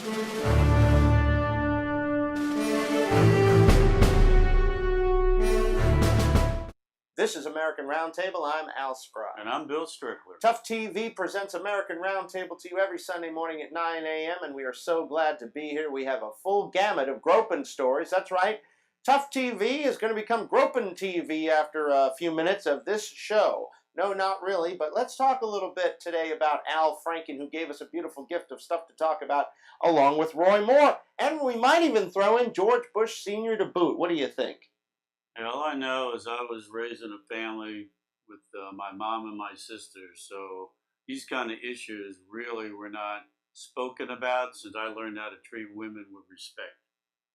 This is American Roundtable. I'm Al Spry. And I'm Bill Strickler. Tough TV presents American Roundtable to you every Sunday morning at 9 a.m. and we are so glad to be here. We have a full gamut of groping stories. That's right. Tough TV is going to become groping TV after a few minutes of this show. No, not really, but let's talk a little bit today about Al Franken, who gave us a beautiful gift of stuff to talk about, along with Roy Moore. And we might even throw in George Bush Sr. to boot. What do you think? And all I know is I was raised in a family with my mom and my sisters, so these kind of issues really were not spoken about since I learned how to treat women with respect.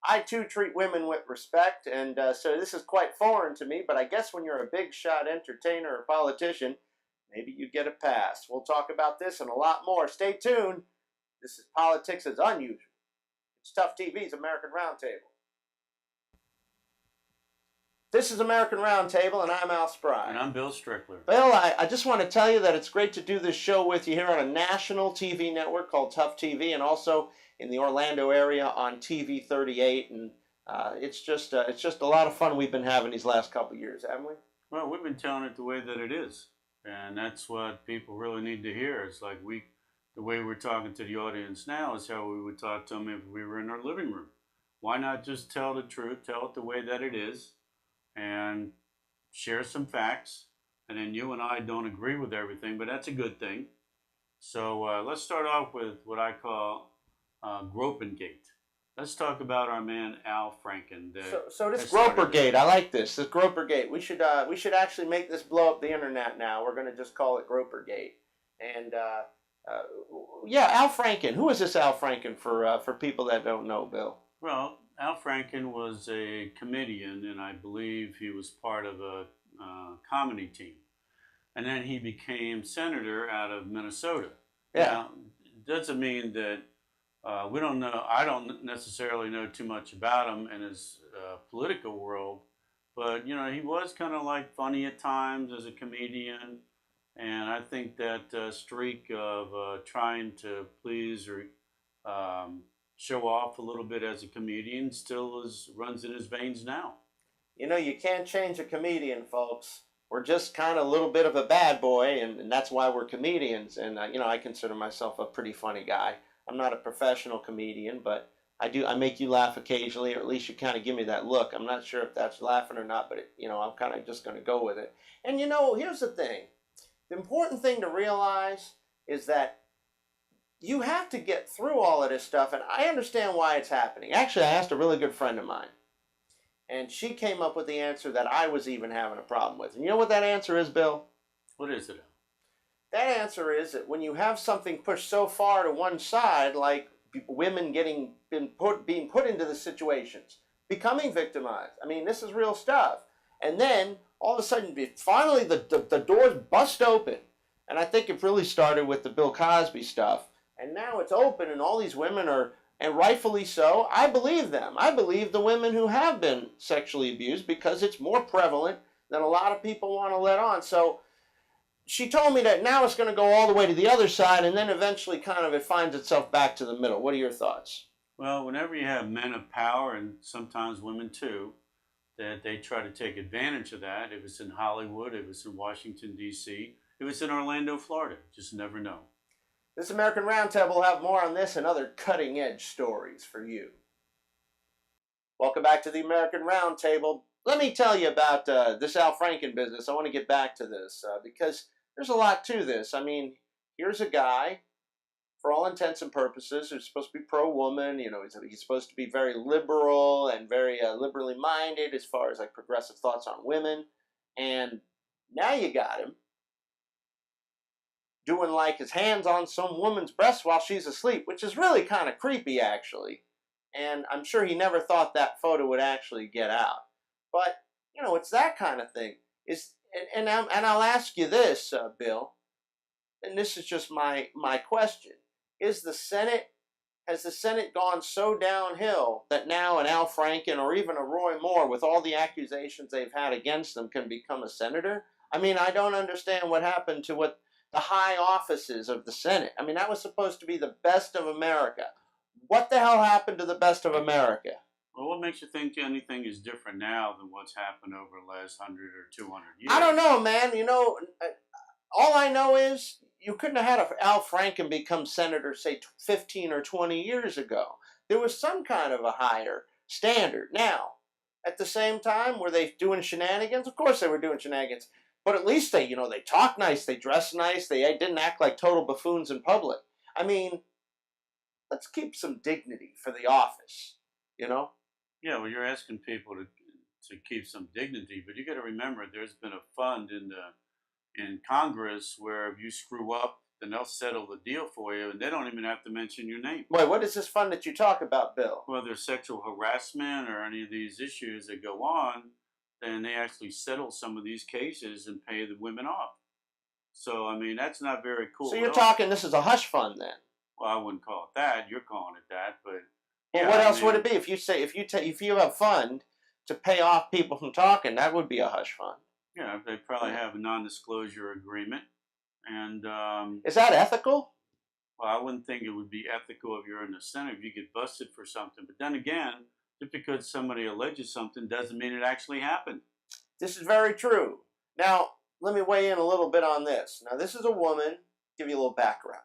I, too, treat women with respect, and so this is quite foreign to me, but I guess when you're a big-shot entertainer or politician, maybe you get a pass. We'll talk about this and a lot more. Stay tuned. This is Politics as Unusual. It's Tough TV's American Roundtable. This is American Roundtable, and I'm Al Spry. And I'm Bill Strickler. Bill, I just want to tell you that it's great to do this show with you here on a national TV network called Tough TV, and also in the Orlando area on TV 38. And it's just a lot of fun we've been having these last couple of years, haven't we? Well, we've been telling it the way that it is, and that's what people really need to hear. It's like the way we're talking to the audience now is how we would talk to them if we were in our living room. Why not just tell the truth, tell it the way that it is, and share some facts, and then you and I don't agree with everything, but that's a good thing. So let's start off with what I call Gropingate. Let's talk about our man Al Franken. So this Gropergate, I like this. This Gropergate. We should actually make this blow up the internet now. We're going to just call it Gropergate. And yeah, Al Franken. Who is this Al Franken for people that don't know, Bill? Well, Al Franken was a comedian, and I believe he was part of a comedy team. And then he became senator out of Minnesota. Yeah. Now, it doesn't mean that we don't know. I don't necessarily know too much about him in his political world, but you know, he was kind of like funny at times as a comedian, and I think that streak of trying to please or show off a little bit as a comedian still runs in his veins now. You know, you can't change a comedian, folks. We're just kind of a little bit of a bad boy, and that's why we're comedians. And you know, I consider myself a pretty funny guy. I'm not a professional comedian, but I make you laugh occasionally, or at least you kind of give me that look. I'm not sure if that's laughing or not, but you know, I'm kind of just going to go with it. And you know, here's the thing. The important thing to realize is that you have to get through all of this stuff, and I understand why it's happening. Actually, I asked a really good friend of mine, and she came up with the answer that I was even having a problem with. And you know what that answer is, Bill? What is it? That answer is that when you have something pushed so far to one side, like women being put into the situations, becoming victimized. I mean, this is real stuff. And then, all of a sudden, finally the doors bust open. And I think it really started with the Bill Cosby stuff. And now it's open, and all these women are, and rightfully so, I believe them. I believe the women who have been sexually abused because it's more prevalent than a lot of people want to let on. So she told me that now it's going to go all the way to the other side, and then eventually kind of it finds itself back to the middle. What are your thoughts? Well, whenever you have men of power, and sometimes women too, that they try to take advantage of that. If it's in Hollywood, if it's in Washington, D.C., if it's in Orlando, Florida, just never know. This American Roundtable will have more on this and other cutting-edge stories for you. Welcome back to the American Roundtable. Let me tell you about this Al Franken business. I want to get back to this because there's a lot to this. I mean, here's a guy, for all intents and purposes, who's supposed to be pro-woman. You know, he's supposed to be very liberal and very liberally minded as far as like progressive thoughts on women. And now you got him doing like his hands on some woman's breast while she's asleep, which is really kind of creepy, actually. And I'm sure he never thought that photo would actually get out. But, you know, it's that kind of thing. And I'll ask you this, Bill, and this is just my question. Has the Senate gone so downhill that now an Al Franken or even a Roy Moore, with all the accusations they've had against them, can become a senator? I mean, I don't understand what happened to the high offices of the Senate. I mean, that was supposed to be the best of America. What the hell happened to the best of America? Well, what makes you think anything is different now than what's happened over the last 100 or 200 years? I don't know, man. All I know is you couldn't have had Al Franken become senator, say, 15 or 20 years ago. There was some kind of a higher standard. Now, at the same time, were they doing shenanigans? Of course they were doing shenanigans. But at least they talk nice, they dress nice, they didn't act like total buffoons in public. I mean, let's keep some dignity for the office, you know? Yeah, well, you're asking people to keep some dignity, but you got to remember there's been a fund in Congress where if you screw up, then they'll settle the deal for you, and they don't even have to mention your name. Wait, what is this fund that you talk about, Bill? Whether sexual harassment or any of these issues that go on, then they actually settle some of these cases and pay the women off. So, I mean, that's not very cool. So you're talking this is a hush fund then? Well, I wouldn't call it that. You're calling it that, but well, yeah, what else would it be? If you have a fund to pay off people from talking, that would be a hush fund. Yeah, they probably have a non-disclosure agreement, and is that ethical? Well, I wouldn't think it would be ethical if you're in the Senate if you get busted for something. But then again, just because somebody alleges something doesn't mean it actually happened. This is very true. Now, let me weigh in a little bit on this. Now, this is a woman. Give you a little background.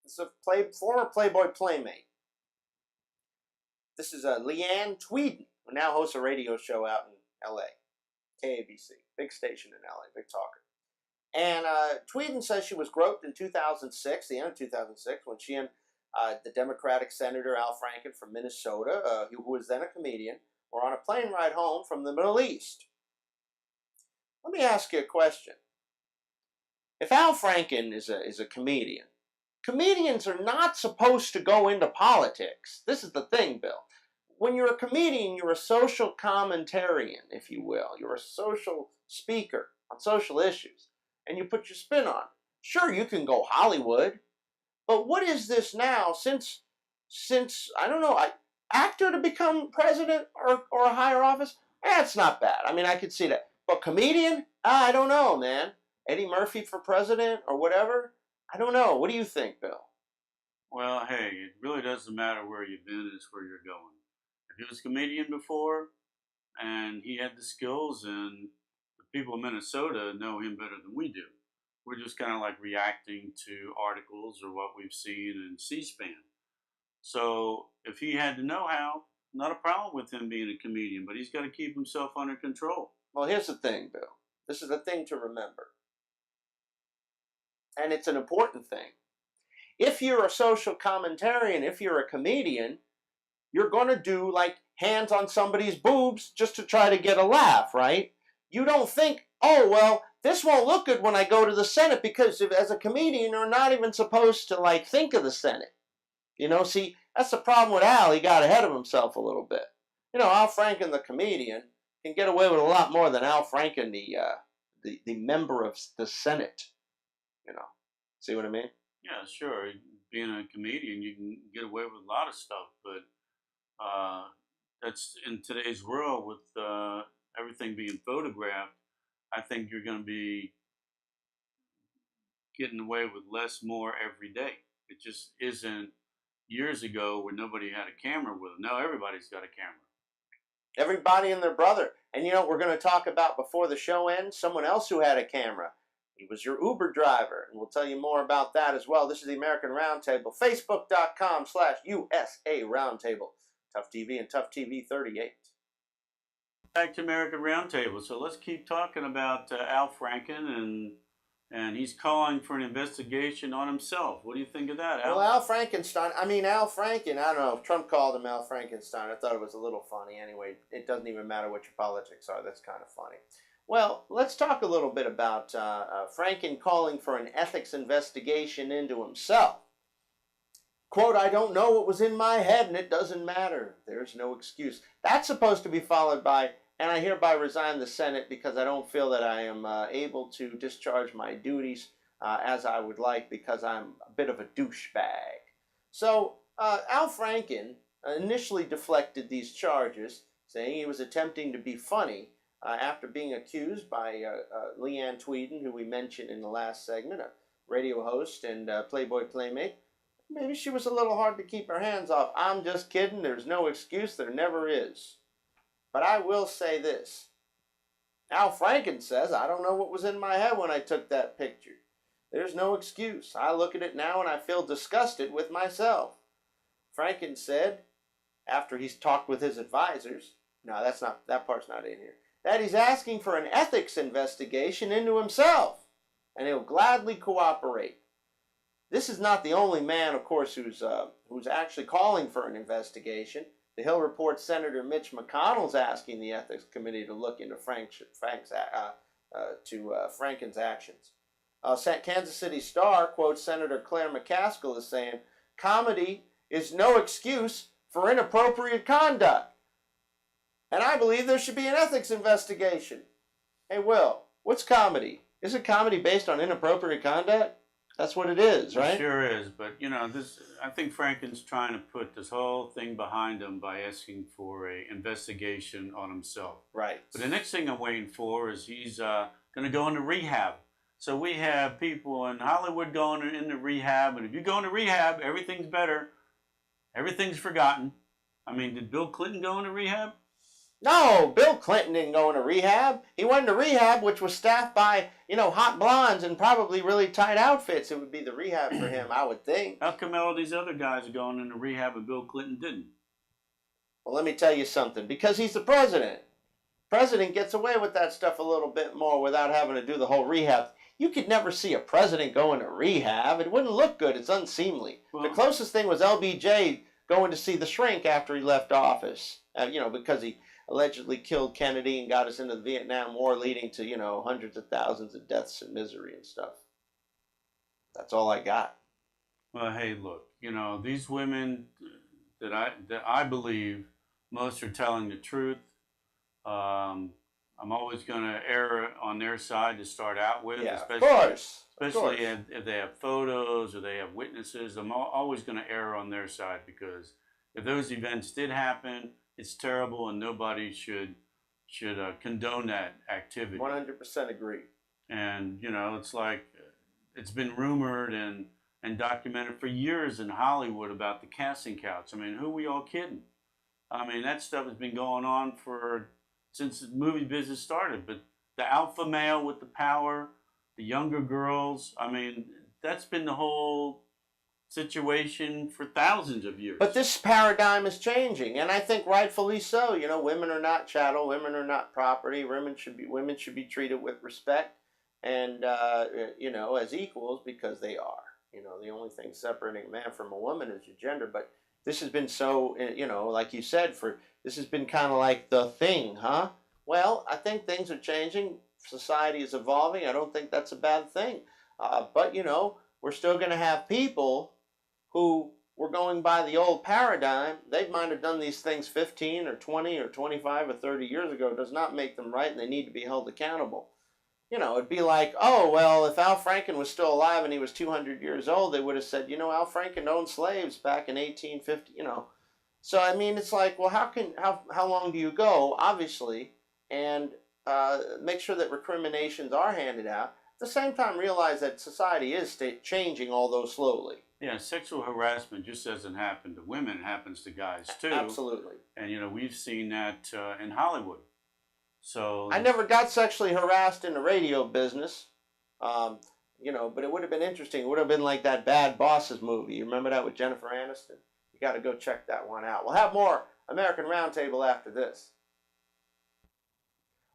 This is a former Playboy playmate. This is Leanne Tweeden, who now hosts a radio show out in L.A., KABC, big station in L.A., big talker. And Tweeden says she was groped in 2006, the end of 2006, when she and the Democratic Senator Al Franken from Minnesota, who was then a comedian, were on a plane ride home from the Middle East. Let me ask you a question. If Al Franken is a comedian, comedians are not supposed to go into politics. This is the thing, Bill. When you're a comedian, you're a social commentarian, if you will. You're a social speaker on social issues, and you put your spin on it. Sure, you can go Hollywood, but what is this now? Since I don't know, actor to become president or a higher office? It's not bad. I mean, I could see that. But comedian? I don't know, man. Eddie Murphy for president or whatever? I don't know. What do you think, Bill? Well, hey, it really doesn't matter where you've been, it's where you're going. If he was a comedian before and he had the skills, and the people of Minnesota know him better than we do. We're just kind of like reacting to articles or what we've seen in C-SPAN. So if he had the know-how, not a problem with him being a comedian, but he's got to keep himself under control. Well, here's the thing, Bill. This is the thing to remember. And it's an important thing. If you're a social commentarian, if you're a comedian, you're going to do like hands on somebody's boobs just to try to get a laugh, right? You don't think, oh, well, this won't look good when I go to the Senate, because as a comedian, you're not even supposed to like think of the Senate. See, that's the problem with Al. He got ahead of himself a little bit. Al Franken, the comedian, can get away with a lot more than Al Franken, the member of the Senate. See what I mean? Yeah, sure. Being a comedian, you can get away with a lot of stuff, but that's in today's world with everything being photographed. I think you're going to be getting away with less more every day. It just isn't years ago where nobody had a camera with them. Now everybody's got a camera. Everybody and their brother. And we're going to talk about, before the show ends, someone else who had a camera. He was your Uber driver, and we'll tell you more about that as well. This is the American Roundtable, Facebook.com/USA Roundtable. Tough TV and Tough TV 38. Back to American Roundtable. So let's keep talking about Al Franken, and he's calling for an investigation on himself. What do you think of that, Al? Well, Al Franken, I don't know if Trump called him Al Frankenstein. I thought it was a little funny. Anyway, it doesn't even matter what your politics are. That's kind of funny. Well, let's talk a little bit about Franken calling for an ethics investigation into himself. Quote, I don't know what was in my head, and it doesn't matter. There's no excuse. That's supposed to be followed by, and I hereby resign the Senate because I don't feel that I am able to discharge my duties as I would like, because I'm a bit of a douchebag. So Al Franken initially deflected these charges, saying he was attempting to be funny, after being accused by Leanne Tweeden, who we mentioned in the last segment, a radio host and Playboy playmate, maybe she was a little hard to keep her hands off. I'm just kidding. There's no excuse. There never is. But I will say this. Al Franken says, I don't know what was in my head when I took that picture. There's no excuse. I look at it now and I feel disgusted with myself. Franken said, after he's talked with his advisors, no, that part's not in here, that he's asking for an ethics investigation into himself, and he'll gladly cooperate. This is not the only man, of course, who's actually calling for an investigation. The Hill reports Senator Mitch McConnell's asking the Ethics Committee to look into Franken's actions. Kansas City Star quotes Senator Claire McCaskill as saying, "Comedy is no excuse for inappropriate conduct." And I believe there should be an ethics investigation. Hey, Will, what's comedy? Isn't comedy based on inappropriate conduct? That's what it is, right? It sure is, but I think Franken's trying to put this whole thing behind him by asking for an investigation on himself. Right. But the next thing I'm waiting for is he's going to go into rehab. So we have people in Hollywood going into rehab, and if you go into rehab, everything's better. Everything's forgotten. I mean, did Bill Clinton go into rehab? No, Bill Clinton didn't go into rehab. He went into rehab, which was staffed by, hot blondes and probably really tight outfits. It would be the rehab for him, I would think. How come all these other guys are going into rehab and Bill Clinton didn't? Well, let me tell you something. Because he's the president. President gets away with that stuff a little bit more without having to do the whole rehab. You could never see a president go into rehab. It wouldn't look good. It's unseemly. Well, the closest thing was LBJ going to see the shrink after he left office. Because he allegedly killed Kennedy and got us into the Vietnam War, leading to, hundreds of thousands of deaths and misery and stuff. That's all I got. Well, hey, look, these women that I believe most are telling the truth. I'm always going to err on their side to start out with, Yeah, especially, of course. especially if they have photos or they have witnesses. I'm always going to err on their side because if those events did happen, it's terrible, and nobody should condone that activity. 100% agree. And it's like it's been rumored and documented for years in Hollywood about the casting couch. I mean, who are we all kidding? I mean, that stuff has been going on since the movie business started. But the alpha male with the power, the younger girls. I mean, that's been the whole situation for thousands of years. But this paradigm is changing, and I think rightfully so. Women are not chattel, women are not property. Women should be treated with respect and as equals because they are. The only thing separating a man from a woman is your gender. But this has been so, like you said, this has been kind of like the thing, huh? Well, I think things are changing. Society is evolving. I don't think that's a bad thing. But we're still going to have people who were going by the old paradigm. They might have done these things 15 or 20 or 25 or 30 years ago. It does not make them right, and they need to be held accountable. It'd be like, oh, well, if Al Franken was still alive and he was 200 years old, they would have said, Al Franken owned slaves back in 1850, So, I mean, it's like, well, how long do you go, obviously, and make sure that recriminations are handed out. At the same time, realize that society is changing, although slowly. Yeah, sexual harassment just doesn't happen to women; it happens to guys too. Absolutely. And we've seen that in Hollywood. So I never got sexually harassed in the radio business, but it would have been interesting. It would have been like that Bad Bosses movie. You remember that with Jennifer Aniston? You got to go check that one out. We'll have more American Roundtable after this.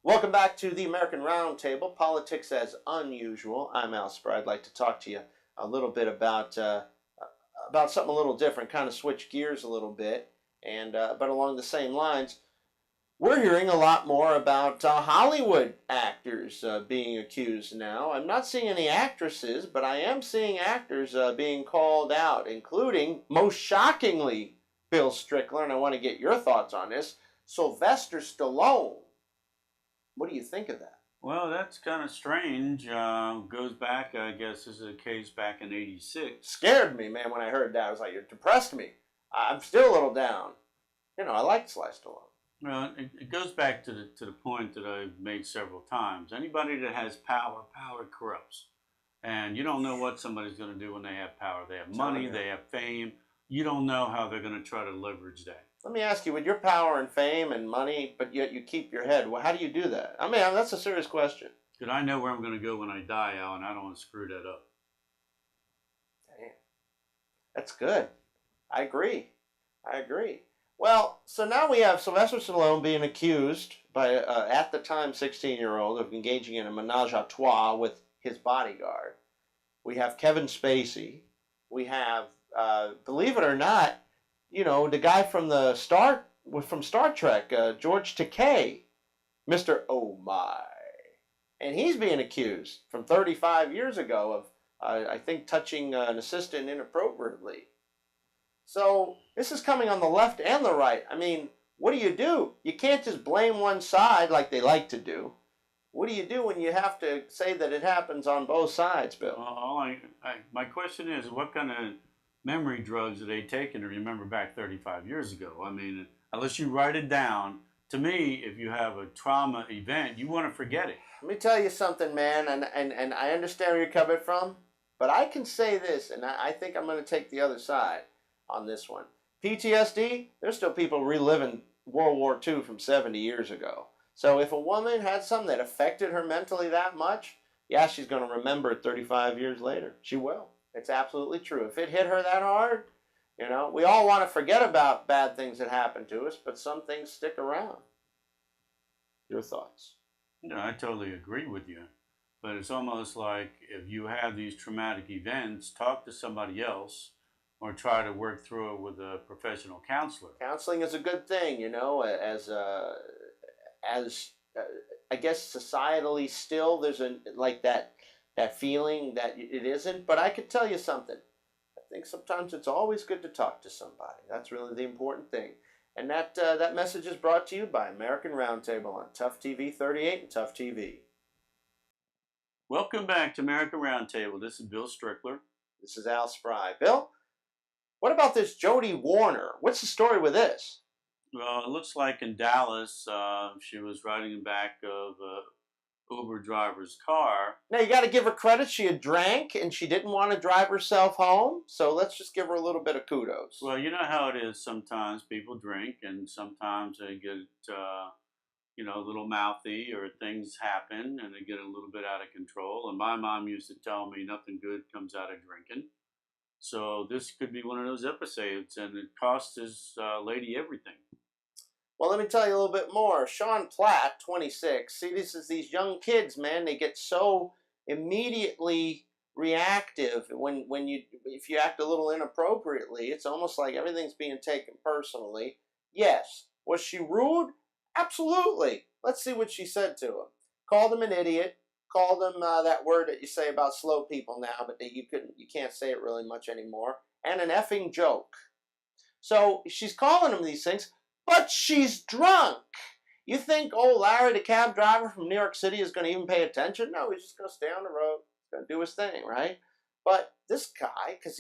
Welcome back to the American Roundtable, Politics as Unusual. I'm Al Spur. I'd like to talk to you a little bit about something a little different, kind of switch gears a little bit, and but along the same lines. We're hearing a lot more about Hollywood actors being accused now. I'm not seeing any actresses, but I am seeing actors being called out, including, most shockingly, Bill Strickler, and I want to get your thoughts on this, Sylvester Stallone. What do you think of that? Well, that's kind of strange. Goes back, I guess, this is a case back in '86. Scared me, man, when I heard that. I was like, it depressed me. I'm still a little down. I like Sly Stallone. Well, it goes back to the point that I've made several times. Anybody that has power corrupts. And you don't know what somebody's going to do when they have power. They have money, you. they have fame. You don't know how they're going to try to leverage that. Let me ask you, with your power and fame and money, but yet you keep your head, well, how do you do that? I mean, that's a serious question. Because I know where I'm going to go when I die, Al, and I don't want to screw that up. Damn. That's good. I agree. I agree. Well, so now we have Sylvester Stallone being accused by, at the time, 16-year-old of engaging in a menage a trois with his bodyguard. We have Kevin Spacey. We have, believe it or not, you know, the guy from from Star Trek, George Takei, Mr. Oh My. And he's being accused from 35 years ago of, I think, touching an assistant inappropriately. So this is coming on the left and the right. I mean, what do? You can't just blame one side like they like to do. What do you do when you have to say that it happens on both sides, Bill? My question is, what kind of memory drugs are they taking to remember back 35 years ago? I mean, unless you write it down, to me, if you have a trauma event, you want to forget it. Let me tell you something, man, and I understand where you're coming from, but I can say this, and I think I'm going to take the other side on this one. PTSD, there's still people reliving World War II from 70 years ago. So if a woman had something that affected her mentally that much, yeah, she's going to remember it 35 years later. She will. It's absolutely true. If it hit her that hard, you know, we all want to forget about bad things that happen to us, but some things stick around. Your thoughts? No, I totally agree with you. But it's almost like if you have these traumatic events, talk to somebody else or try to work through it with a professional counselor. Counseling is a good thing, you know, as I guess societally still there's like that feeling that it isn't. But I could tell you something. I think sometimes it's always good to talk to somebody. That's really the important thing. And that message is brought to you by American Roundtable on Tough TV 38 and Tough TV. Welcome back to American Roundtable. This is Bill Strickler. This is Al Spry. Bill, what about this Jody Warner? What's the story with this? Well, it looks like in Dallas, she was riding in back of Uber driver's car. Now, you got to give her credit. She had drank and she didn't want to drive herself home. So let's just give her a little bit of kudos. Well, you know how it is. Sometimes people drink and sometimes they get, a little mouthy or things happen and they get a little bit out of control. And my mom used to tell me nothing good comes out of drinking. So this could be one of those episodes and it cost this lady everything. Well, let me tell you a little bit more. Sean Platt, 26. See, these young kids, man. They get so immediately reactive if you act a little inappropriately. It's almost like everything's being taken personally. Yes. Was she rude? Absolutely. Let's see what she said to him. Called him an idiot. Called him that word that you say about slow people now, but that you can't say it really much anymore. And an effing joke. So she's calling him these things. But she's drunk. You think old Larry, the cab driver from New York City, is going to even pay attention? No, he's just going to stay on the road. He's going to do his thing, right? But this guy, because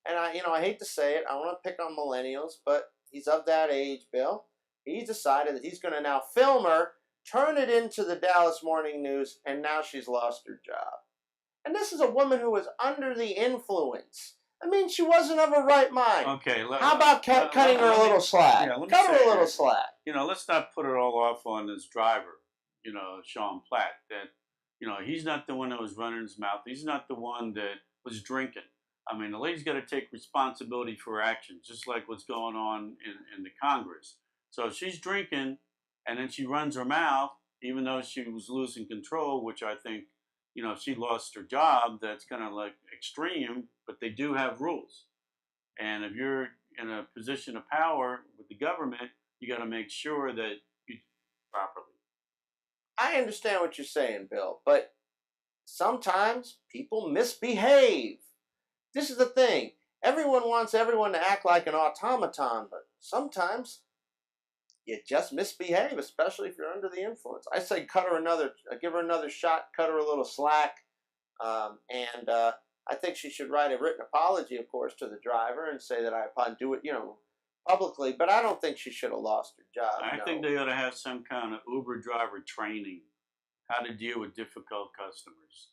I hate to say it, I don't want to pick on millennials, but he's of that age, Bill. He decided that he's going to now film her, turn it into the Dallas Morning News, and now she's lost her job. And this is a woman who was under the influence. I mean, she wasn't of her right mind. Okay. How about cutting her a little slack? Yeah, Cut her a little slack. Let's not put it all off on this driver, Sean Platt. That, he's not the one that was running his mouth. He's not the one that was drinking. I mean, the lady's got to take responsibility for her actions, just like what's going on in the Congress. So if she's drinking and then she runs her mouth, even though she was losing control, which I think, if she lost her job, that's kind of like extreme, but they do have rules. And if you're in a position of power with the government, you got to make sure that you do it properly. I understand what you're saying, Bill, but sometimes people misbehave. This is the thing. Everyone wants everyone to act like an automaton, but sometimes you just misbehave, especially if you're under the influence. I say give her another shot, cut her a little slack, and I think she should write a written apology, of course, to the driver and say that I do it, publicly. But I don't think she should have lost her job. I think they ought to have some kind of Uber driver training, how to deal with difficult customers.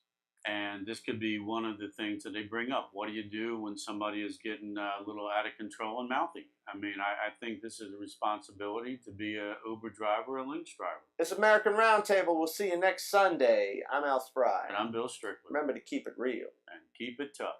And this could be one of the things that they bring up. What do you do when somebody is getting a little out of control and mouthy? I mean, I think this is a responsibility to be a Uber driver, a Lynx driver. This American Roundtable. We'll see you next Sunday. I'm Al Spry. And I'm Bill Strickland. Remember to keep it real. And keep it tough.